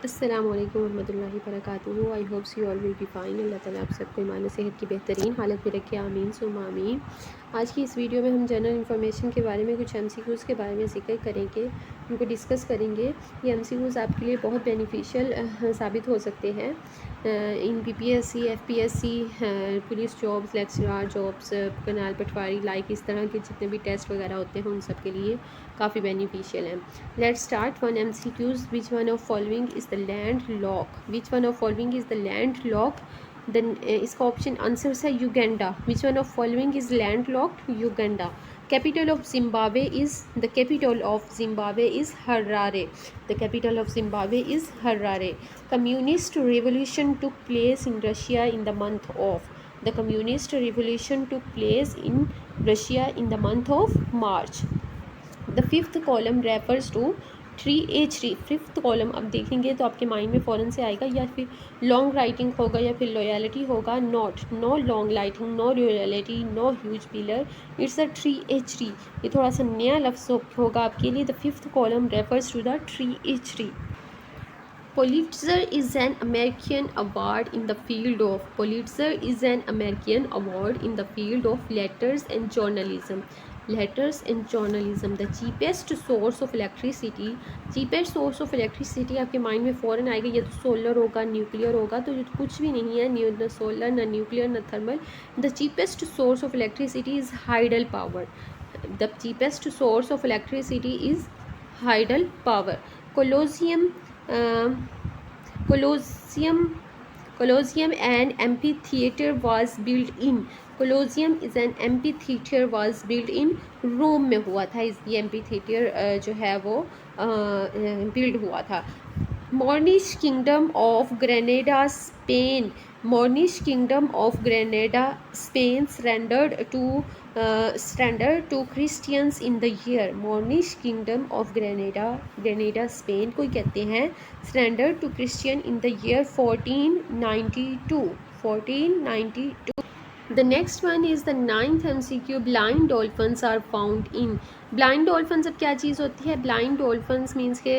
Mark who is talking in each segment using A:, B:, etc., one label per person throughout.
A: अस्सलाम वालेकुम रहमतुल्लाहि वबरकातुहू। I hope you all will be fine. अल्लाह ताला आप सबको ईमान सेहत की बेहतरीन हालत में रखे, आमीन सुम्मा आमीन। आज की इस वीडियो में हम जनरल इन्फॉर्मेशन के बारे में कुछ MCQs के बारे में जिक्र करेंगे, उनको डिस्कस करेंगे। ये MCQs आपके लिए बहुत बेनिफिशियल साबित हो सकते हैं इन PPSC, FPSC, police jobs, lecturer jobs, canal patwari, like इस तरह के जितने भी टेस्ट वगैरह होते हैं उन सब के लिए काफ़ी बेनिफिशियल हैं। Let's start one MCQs। Which one of following is the land lock? Which one of following is the land lock? Then इसका ऑप्शन आंसर है Uganda. Which one of following is land locked? Uganda. Capital of Zimbabwe is the capital of Zimbabwe is Harare. The capital of Zimbabwe is Harare. Communist revolution took place in Russia in the month of. The communist revolution took place in Russia in the month of March. The fifth column refers to 3H3। Fifth column अब देखेंगे तो आपके mind में फ़ौरन से आएगा या फिर लॉन्ग राइटिंग होगा या फिर लॉयलिटी होगा। Not, no long writing, no loyalty, no huge pillar, it's a 3H3। ये थोड़ा सा नया लफ्ज़ होगा आपके लिए। The fifth column refers to the 3H3। Pulitzer is an American award in the field of. Pulitzer is an American award in the field of letters and journalism. Letters and journalism. The cheapest source of electricity. cheapest source of electricity आपके mind में फ़ौरन आएगा या तो solar होगा, nuclear होगा, तो ये कुछ भी नहीं है, न सोलर, न न्यूक्लियर, न thermal. The cheapest source of electricity is hydel power. The cheapest source of electricity is hydel power. Colosseum Colosseum Colosseum an amphitheater was built in. Colosseum is an amphitheater was built in रोम में हुआ था। ये एम्पीथिएटर जो है वो build हुआ था। Moorish Kingdom of Granada, Spain. Moorish Kingdom of Granada, Spain surrendered to Christians in the year. Moorish Kingdom of Granada, Spain को कहते हैं surrendered to Christian in the year 1492. 1492. The next one is the ninth MCQ. Blind dolphins are found in. Blind dolphins अब क्या चीज़ होती है? Blind dolphins means के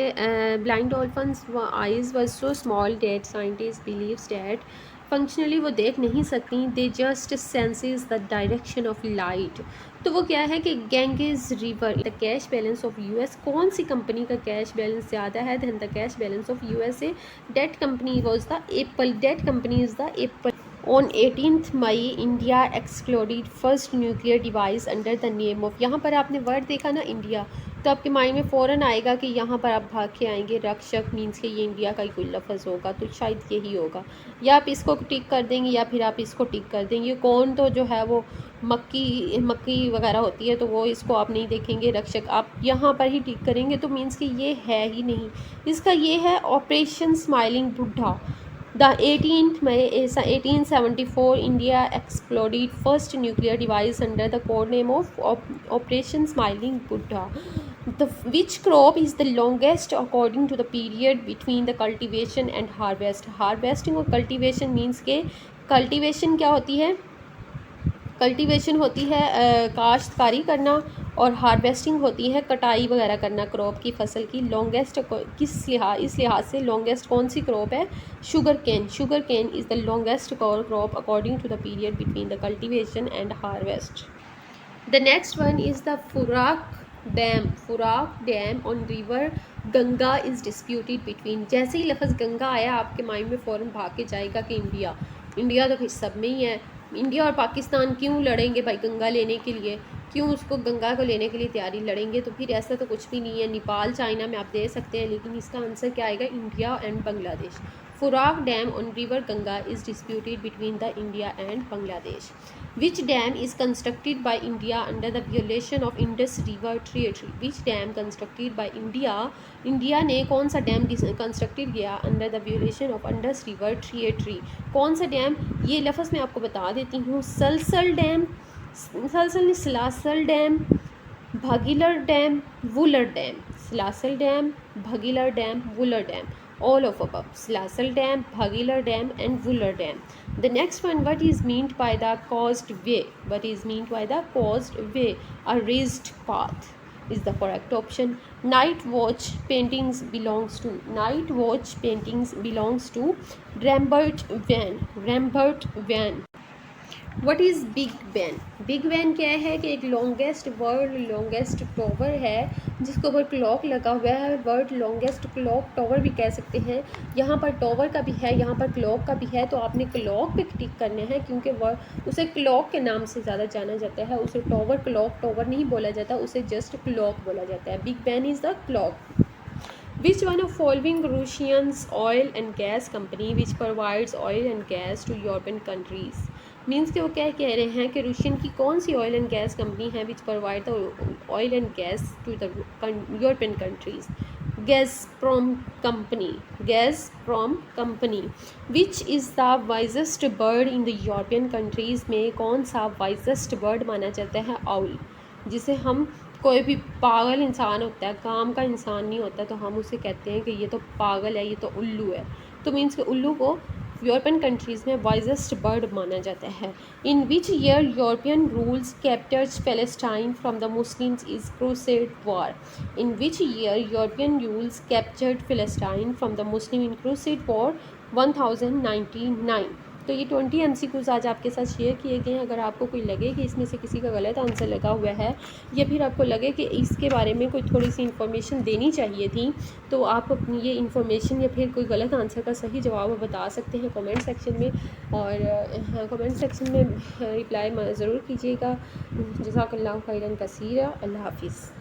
A: blind dolphins eyes were so small that scientists believes that functionally वो देख नहीं सकती, they just senses the direction of light. तो वो क्या है कि Ganges river. The cash balance of US, कौन सी कंपनी का कैश बैलेंस ज़्यादा है than the cash balance of USA? That company was the Apple. That company is the Apple. On 18th May, India exploded first nuclear device under the name of। यहाँ पर आपने word देखा ना India, तो आपके mind में फ़ौरन आएगा कि यहाँ पर आप भाग के आएंगे रक्षक मीन्स के ये इंडिया का ही कोई लफ्ज़ होगा, तो शायद यही होगा। या आप इसको टिक कर देंगे या फिर आप इसको टिक कर देंगे। कौन तो जो है वो मक्की वगैरह होती है, तो वो इसको आप नहीं देखेंगे। रक्षक आप यहाँ पर ही टिक करेंगे, तो मीन्स कि ये है ही नहीं। इसका ये है ऑपरेशन स्माइलिंग बुड्ढा। The 18th May 1874, India exploded first nuclear device under the code name of Operation Smiling Buddha. Which crop is the longest according to the period between the cultivation and harvest? Harvesting और cultivation means के cultivation क्या होती है? Cultivation होती है काश्तकारी करना, और हार्वेस्टिंग होती है कटाई वगैरह करना क्रॉप की फसल की। लॉन्गेस्ट इस लिहाज से लॉन्गेस्ट कौन सी क्रॉप है? Sugar cane. Sugar cane is the longest crop according to the period between the cultivation and harvest. The next one is the Farakka dam. Farakka dam on river Ganga is disputed between. जैसे ही लफ्ज़ गंगा आया आपके mind में फ़ौरन भाग के जाएगा कि इंडिया तो फिर सब में ही है। इंडिया और पाकिस्तान क्यों लड़ेंगे भाई गंगा लेने के लिए? क्यों उसको गंगा को लेने के लिए तैयारी लड़ेंगे? तो फिर ऐसा तो कुछ भी नहीं है। नेपाल चाइना में आप दे सकते हैं, लेकिन इसका आंसर क्या आएगा? India and Bangladesh. Farakka dam on river Ganga is disputed between the India and Bangladesh. Which dam is constructed by India under the violation of Indus River Treaty? Which dam constructed by India? India ने कौन सा dam constructed किया under the violation of Indus river treaty? कौन सा dam? ये लफ्ज़ मैं आपको बता देती हूँ। Salal dam, Salal dam, Baglihar dam, Wular dam. Salal dam, Baglihar dam, Wular dam. All of above. Slasal Dam, Bhagilar Dam and Wooler Dam. The next one, what is meant by the caused way? What is meant by the caused way? A raised path. is the correct option. Night watch paintings belongs to Rembert van. What is Big Ben? Big Ben क्या है कि एक world longest tower है जिसके ऊपर clock लगा हुआ है। वर्ल्ड लॉन्गेस्ट क्लॉक टॉवर भी कह सकते हैं। यहाँ पर टॉवर का भी है, यहाँ पर क्लॉक का भी है, तो आपने क्लॉक पे टिक करना है क्योंकि वह उसे क्लॉक के नाम से ज़्यादा जाना जाता है। उसे क्लॉक टॉवर नहीं बोला जाता, उसे जस्ट क्लॉक बोला जाता है। Big Ben is the clock. Which one of following Russians oil and gas company which provides oil and gas to European countries? Means कि वो क्या कह रहे हैं कि रूशियन की कौन सी ऑयल एंड गैस कंपनी है which provide the oil and gas to the European countries? Gazprom company. Which is the wisest bird in the European countries में कौन सा वाइजेस्ट बर्ड माना जाता है? आउल, जिसे हम कोई भी पागल इंसान होता है, काम का इंसान नहीं होता, तो हम उसे कहते हैं कि ये तो पागल है, ये तो उल्लू है। तो मीन्स कि उल्लू को यूरोपियन कंट्रीज़ में वाइजेस्ट बर्ड माना जाता है। In which year European rules captures Palestine from the Muslims is crusade war? In which year European rules captured Palestine from the Muslim in crusade war? 1099। तो ये 20 MCQs आज आपके साथ share किए गए हैं। अगर आपको कोई लगे कि इसमें से किसी का गलत आंसर लगा हुआ है या फिर आपको लगे कि इसके बारे में कोई थोड़ी सी इन्फॉर्मेशन देनी चाहिए थी, तो आप अपनी ये इन्फॉर्मेशन या फिर कोई गलत आंसर का सही जवाब बता सकते हैं कमेंट सेक्शन में। और कमेंट सेक्शन में रिप्लाई ज़रूर कीजिएगा। जज़ाकल्लाहु खैरन कसीरा। अल्लाह हाफिज़।